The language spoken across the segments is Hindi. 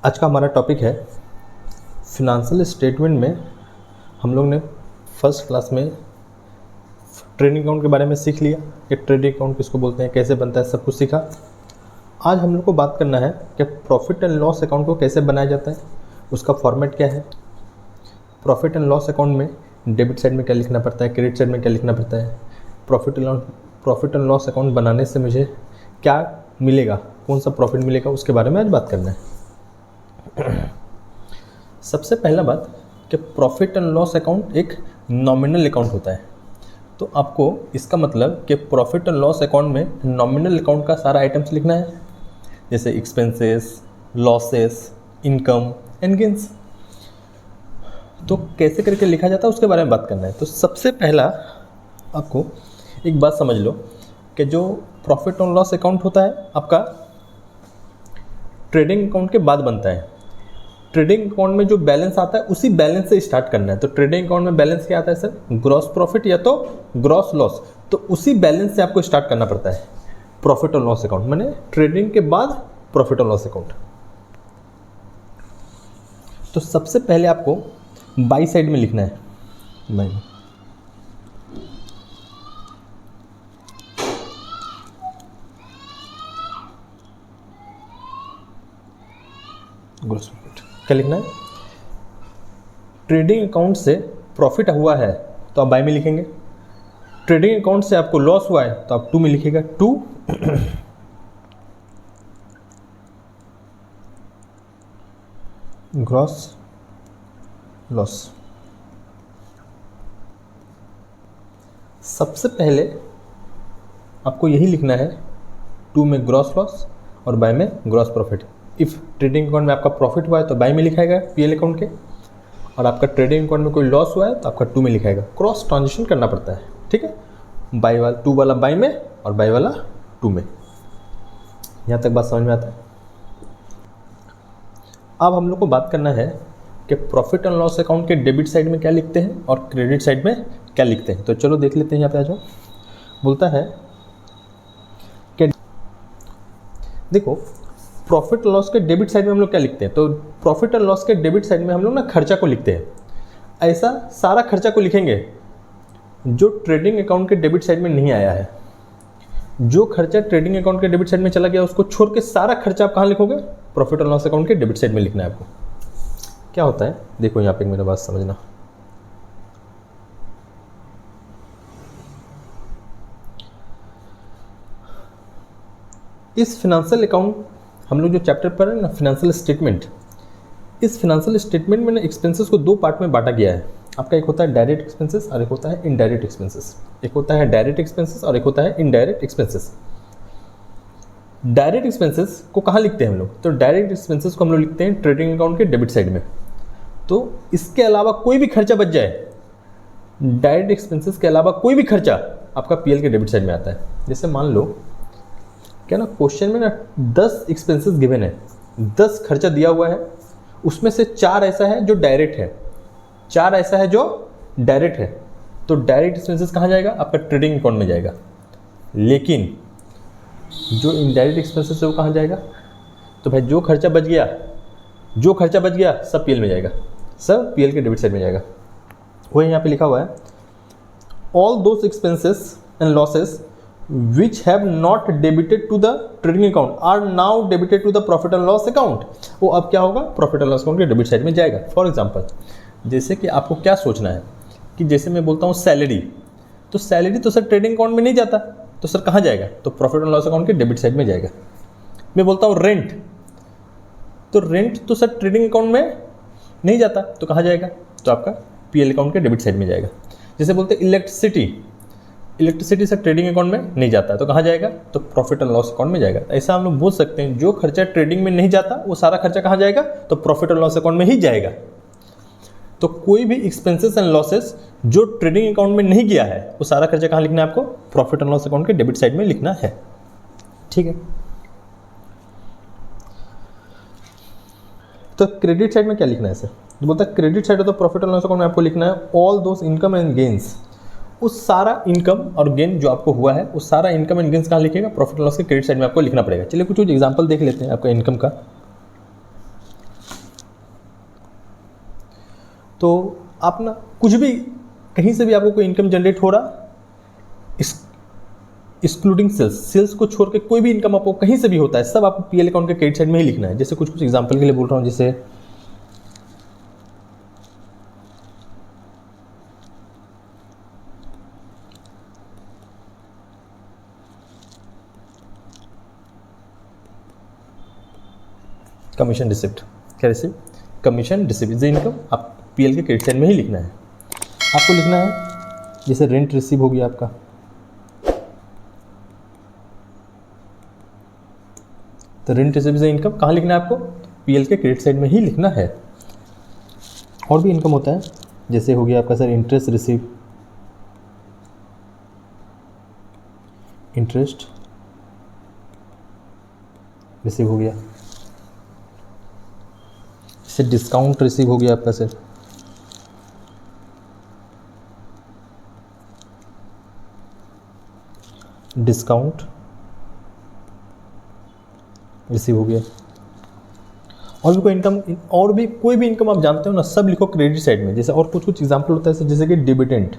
आज का हमारा टॉपिक है फिनंशियल स्टेटमेंट में हम लोग ने फर्स्ट क्लास में ट्रेडिंग अकाउंट के बारे में सीख लिया कि ट्रेडिंग अकाउंट किसको बोलते हैं, कैसे बनता है, सब कुछ सीखा। आज हम लोग को बात करना है कि प्रॉफिट एंड लॉस अकाउंट को कैसे बनाया जाता है, उसका फॉर्मेट क्या है। प्रॉफिट एंड लॉस अकाउंट में डेबिट साइड में क्या लिखना पड़ता है, क्रेडिट साइड में क्या लिखना पड़ता है, प्रॉफिट एंड लॉस अकाउंट बनाने से मुझे क्या मिलेगा, कौन सा प्रॉफिट मिलेगा, उसके बारे में आज बात करना है। सबसे पहला बात कि प्रॉफिट एंड लॉस अकाउंट एक नॉमिनल अकाउंट होता है। तो आपको इसका मतलब कि प्रॉफिट एंड लॉस अकाउंट में नॉमिनल अकाउंट का सारा आइटम्स लिखना है, जैसे expenses, losses, income and gains. तो कैसे करके लिखा जाता है उसके बारे में बात करना है। तो सबसे पहला आपको एक बात समझ लो कि जो प्रॉफिट एंड लॉस अकाउंट होता है आपका ट्रेडिंग अकाउंट के बाद बनता है। ट्रेडिंग अकाउंट में जो बैलेंस आता है उसी बैलेंस से स्टार्ट करना है। तो ट्रेडिंग अकाउंट में बैलेंस क्या आता है सर? ग्रॉस प्रॉफिट या तो ग्रॉस लॉस। तो उसी बैलेंस से आपको स्टार्ट करना पड़ता है प्रॉफिट और लॉस अकाउंट, माने ट्रेडिंग के बाद प्रॉफिट और लॉस अकाउंट। तो सबसे पहले आपको बाई साइड में लिखना है, बाई ग्रॉस प्रॉफिट क्या लिखना है। ट्रेडिंग अकाउंट से प्रॉफिट हुआ है तो आप बाय में लिखेंगे, ट्रेडिंग अकाउंट से आपको लॉस हुआ है तो आप टू में लिखिएगा, टू ग्रॉस लॉस। सबसे पहले आपको यही लिखना है, टू में ग्रॉस लॉस और बाय में gross profit. If trading account में आपका प्रॉफिट हुआ है तो बाय में लिखाएगा पीएल अकाउंट के, और आपका ट्रेडिंग अकाउंट में कोई लॉस हुआ है तो आपका टू में लिखाएगा। क्रॉस ट्रांजिशन करना पड़ता है, ठीक है। बाय वाला टू वाला बाय में और बाय वाला टू में। यहाँ तक बात समझ में आता है। अब हम लोग को बात करना है कि प्रॉफिट एंड लॉस अकाउंट के डेबिट साइड में क्या लिखते हैं और क्रेडिट साइड में क्या लिखते हैं। तो चलो देख लेते हैं। यहाँ पे आ जाओ। बोलता है कि देखो प्रॉफिट और लॉस के डेबिट साइड में हम लोग क्या लिखते हैं। तो प्रॉफिट और लॉस के डेबिट साइड में हम लोग ना खर्चा को लिखते हैं। ऐसा सारा खर्चा को लिखेंगे जो ट्रेडिंग अकाउंट के डेबिट साइड में नहीं आया है। जो खर्चा ट्रेडिंग अकाउंट के डेबिट साइड में चला गया उसको छोड़ के सारा खर्चा आप कहाँ लिखोगे? प्रॉफिट और लॉस अकाउंट के डेबिट साइड में लिखना है आपको। क्या होता है देखो यहाँ पे मेरा बात समझना। इस फिनेंशियल अकाउंट हम लोग जो चैप्टर पर है ना, फिनेंशियल स्टेटमेंट, इस फिनेंशियल स्टेटमेंट में ना एक्सपेंसेस को दो पार्ट में बांटा गया है आपका। एक होता है डायरेक्ट एक्सपेंसेस और एक होता है इनडायरेक्ट एक्सपेंसेस। एक होता है डायरेक्ट एक्सपेंसेस और एक होता है इनडायरेक्ट एक्सपेंसेस। डायरेक्ट एक्सपेंसेस को कहाँ लिखते हैं हम लोग? तो डायरेक्ट एक्सपेंसेस को हम लोग लिखते हैं ट्रेडिंग अकाउंट के डेबिट साइड में। तो इसके अलावा कोई भी खर्चा बच जाए, डायरेक्ट एक्सपेंसेस के अलावा कोई भी खर्चा आपका पीएल के डेबिट साइड में आता है। जैसे मान लो क्या ना, क्वेश्चन में ना 10 एक्सपेंसेस गिवन है, 10 खर्चा दिया हुआ है, उसमें से 4 ऐसा है जो डायरेक्ट है, 4 ऐसा है जो डायरेक्ट है। तो डायरेक्ट एक्सपेंसेस कहाँ जाएगा? आपका ट्रेडिंग अकाउंट में जाएगा। लेकिन जो इनडायरेक्ट एक्सपेंसेस है वो कहाँ जाएगा? तो भाई जो खर्चा बच गया सब पीएल में जाएगा, सब पीएल के डेबिट साइड में जाएगा। वही यहाँ पे लिखा हुआ है, all those expenses and losses which have not debited to the trading account are now debited to the profit and loss account। वो अब क्या होगा? प्रॉफिट एंड लॉस अकाउंट के डेबिट साइड में जाएगा। फॉर एग्जांपल जैसे कि आपको क्या सोचना है कि जैसे मैं बोलता हूँ सैलरी, तो सैलरी तो सर ट्रेडिंग अकाउंट में नहीं जाता, तो सर कहाँ जाएगा? तो प्रॉफिट एंड लॉस अकाउंट के डेबिट साइड में जाएगा। मैं बोलता हूँ रेंट, तो रेंट तो सर ट्रेडिंग अकाउंट में नहीं जाता, तो कहाँ जाएगा? तो आपका पीएल अकाउंट के डेबिट साइड में जाएगा। जैसे बोलते हैं इलेक्ट्रिसिटी से ट्रेडिंग अकाउंट में नहीं जाता है, तो कहाँ जाएगा? तो प्रॉफिट एंड लॉस अकाउंट में जाएगा। ऐसा हम लोग बोल सकते हैं, जो खर्चा ट्रेडिंग में नहीं जाता वो सारा खर्चा कहाँ जाएगा? तो प्रॉफिट एंड लॉस अकाउंट में ही जाएगा। तो कोई भी एक्सपेंसेस एंड लॉसेस जो ट्रेडिंग अकाउंट में नहीं गया है वो सारा खर्चा कहाँ लिखना है आपको? प्रॉफिट एंड लॉस अकाउंट के डेबिट साइड में लिखना है, ठीक है। तो क्रेडिट साइड में क्या लिखना है सर? तो बोलता है credit side of the profit and loss account में आपको लिखना है all those income and gains. उस सारा इनकम और गेन जो आपको हुआ है उस सारा इनकम एंड गेन्स कहाँ लिखेगा? प्रॉफिट एंड लॉस के क्रेडिट साइड में आपको लिखना पड़ेगा। चलिए कुछ एग्जांपल देख लेते हैं आपका इनकम का। तो आप ना कुछ भी कहीं से भी आपको कोई इनकम जनरेट हो रहा, एक्सक्लूडिंग सेल्स को छोड़ के कोई भी इनकम आपको कहीं से भी होता है, सब आपको पीएल अकाउंट के क्रेडिट साइड में ही लिखना है। जैसे कुछ कुछ एग्जांपल के लिए बोल रहा हूँ, जैसे कमीशन रिसिप्ट, क्या रिसिप्ट, कमीशन रिसिप्ट इनकम आप पीएल के क्रेडिट साइड में ही लिखना है। आपको लिखना है जैसे रेंट रिसीव हो गया आपका, तो रेंट रिसीव इज इनकम कहाँ लिखना है आपको, पीएल के क्रेडिट साइड में ही लिखना है। और भी इनकम होता है, जैसे हो गया आपका sir interest receive, interest receive हो गया, इससे डिस्काउंट रिसीव हो गया आपका सर, डिस्काउंट रिसीव हो गया। और भी कोई इनकम, और भी कोई भी इनकम आप जानते हो ना, सब लिखो क्रेडिट साइड में। जैसे और कुछ कुछ एग्जांपल होता है जैसे कि डिविडेंड,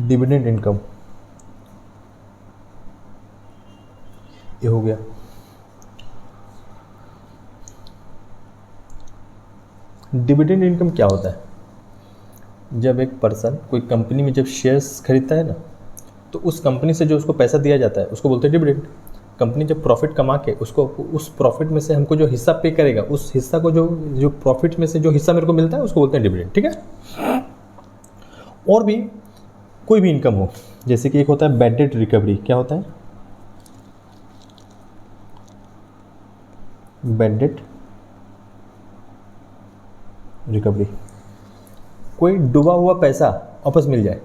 डिविडेंड इनकम ये हो गया। डिविडेंड इनकम क्या होता है, जब एक पर्सन कोई कंपनी में जब शेयर्स खरीदता है ना, तो उस कंपनी से जो उसको पैसा दिया जाता है उसको बोलते हैं डिविडेंड। कंपनी जब प्रॉफिट कमा के उसको, उस प्रॉफिट में से हमको जो हिस्सा पे करेगा, उस हिस्सा को जो प्रॉफिट में से जो हिस्सा मेरे को मिलता है उसको बोलते हैं डिविडेंड, ठीक है। और भी कोई भी इनकम हो, जैसे कि एक होता है बैड डेट रिकवरी, क्या होता है, बैड डेट रिकवरी, कोई डूबा हुआ पैसा वापस मिल जाए,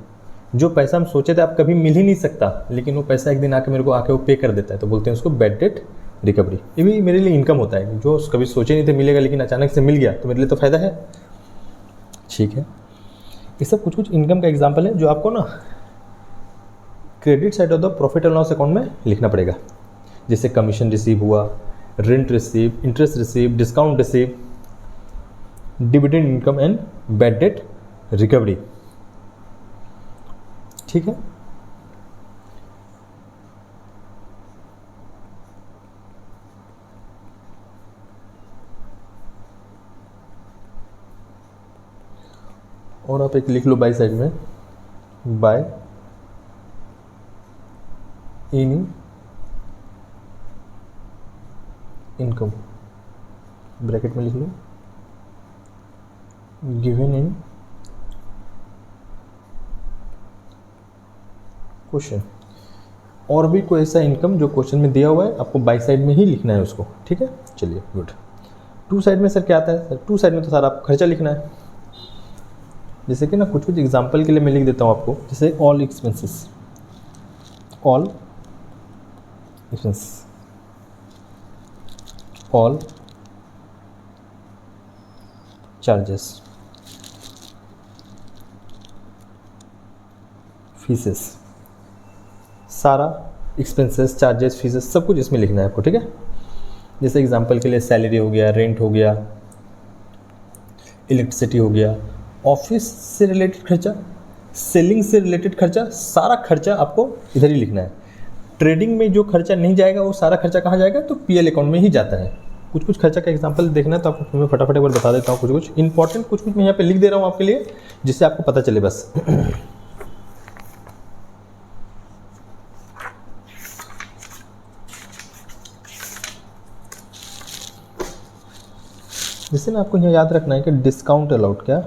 जो पैसा हम सोचे थे आप कभी मिल ही नहीं सकता, लेकिन वो पैसा एक दिन आके मेरे को आके वो पे कर देता है, तो बोलते हैं उसको बैड डेट रिकवरी। ये भी मेरे लिए इनकम होता है, जो कभी सोचे नहीं थे मिलेगा लेकिन अचानक से मिल गया, तो मेरे लिए तो फ़ायदा है, ठीक है। ये सब कुछ कुछ इनकम का एग्जाम्पल है जो आपको ना credit side of the profit and loss account में लिखना पड़ेगा। जैसे कमीशन रिसीव हुआ, rent receive, interest receive, discount receive, dividend income and bad debt recovery, ठीक है। और आप एक लिख लो बाय साइड में, बाय इन इनकम, ब्रैकेट में लिख लो गिवन इन क्वेश्चन। और भी कोई ऐसा इनकम जो क्वेश्चन में दिया हुआ है आपको बाई साइड में ही लिखना है उसको, ठीक है। चलिए गुड। टू साइड में सर क्या आता है, सर टू साइड में तो सारा आपको खर्चा लिखना है। जैसे कि ना कुछ कुछ एग्जांपल के लिए मैं लिख देता हूँ आपको, जैसे all expenses, all expenses, all charges, faeces, सारा एक्सपेंसेस, चार्जेस, फीसेस सब कुछ इसमें लिखना है आपको, ठीक है। जैसे एग्जांपल के लिए सैलरी हो गया, रेंट हो गया, इलेक्ट्रिसिटी हो गया, ऑफिस से रिलेटेड खर्चा, सेलिंग से रिलेटेड खर्चा, सारा खर्चा आपको इधर ही लिखना है। ट्रेडिंग में जो खर्चा नहीं जाएगा वो सारा खर्चा कहाँ जाएगा, तो पीएल अकाउंट में ही जाता है। कुछ कुछ खर्चा का एग्जांपल देखना है तो आपको मैं फटाफट एक बार बता देता हूँ, कुछ कुछ इंपॉर्टेंट कुछ कुछ मैं यहाँ पे लिख दे रहा हूँ आपके लिए, जिससे आपको पता चले बस। जैसे ना आपको यहाँ याद रखना है कि डिस्काउंट अलाउड, क्या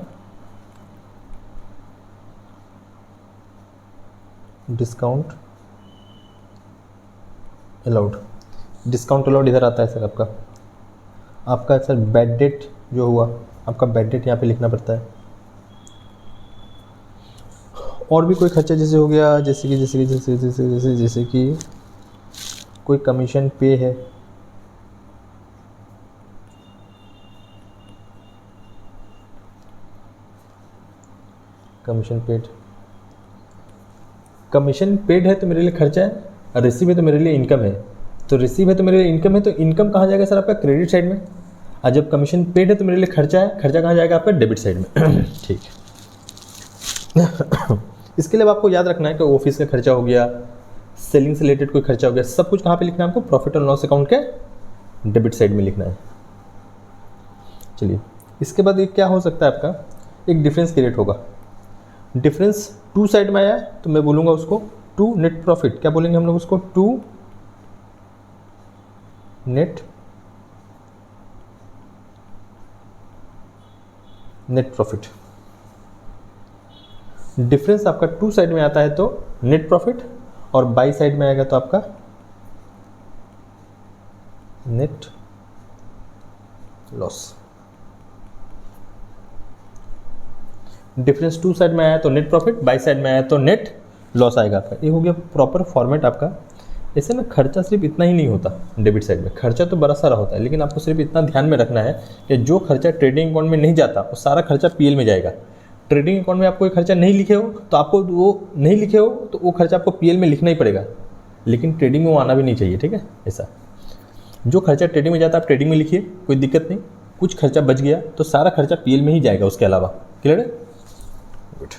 डिस्काउंट अलाउड, डिस्काउंट अलाउड इधर आता है सर आपका सर बैड डेट जो हुआ, आपका बैड डेट यहाँ पे लिखना पड़ता है। और भी कोई खर्चा जैसे हो गया, जैसे कि कोई कमीशन पे है, कमीशन पेड है तो मेरे लिए खर्चा है, और रिसीव है तो मेरे लिए इनकम है। तो रिसीव है तो मेरे लिए इनकम है, तो इनकम कहाँ जाएगा सर आपका क्रेडिट साइड में। और जब कमीशन पेड है तो मेरे लिए खर्चा है, खर्चा कहाँ जाएगा आपका डेबिट साइड में। ठीक है। इसके लिए आपको याद रखना है कि ऑफिस का खर्चा हो गया, सेलिंग से रिलेटेड कोई खर्चा हो गया, सब कुछ कहाँ पे लिखना है आपको, प्रॉफिट एंड लॉस अकाउंट के डेबिट साइड में लिखना है। चलिए इसके बाद एक क्या हो सकता है आपका, एक डिफरेंस क्रिएट होगा। डिफरेंस टू साइड में आया तो मैं बोलूँगा उसको टू नेट प्रॉफिट। क्या बोलेंगे हम लोग उसको, टू नेट प्रॉफिट। डिफरेंस आपका टू साइड में आता है तो नेट प्रॉफिट, और बाई साइड में आएगा तो आपका net loss. Difference to side में आया तो नेट प्रॉफिट, बाई साइड में आया तो नेट लॉस आएगा आपका। ये हो गया प्रॉपर फॉर्मेट आपका। ऐसे में खर्चा सिर्फ इतना ही नहीं होता डेबिट साइड में, खर्चा तो बड़ा सारा होता है, लेकिन आपको सिर्फ इतना ध्यान में रखना है कि जो खर्चा ट्रेडिंग अकाउंट में नहीं जाता वो सारा खर्चा पीएल में जाएगा। ट्रेडिंग अकाउंट में आप कोई खर्चा नहीं लिखे हो तो आपको वो नहीं लिखे हो तो वो खर्चा आपको पीएल में लिखना ही पड़ेगा, लेकिन ट्रेडिंग में वो आना भी नहीं चाहिए। ठीक है, ऐसा जो खर्चा ट्रेडिंग में जाता है आप ट्रेडिंग में लिखिए, कोई दिक्कत नहीं। कुछ खर्चा बच गया तो सारा खर्चा पीएल में ही जाएगा उसके अलावा। क्लियर है? गुड।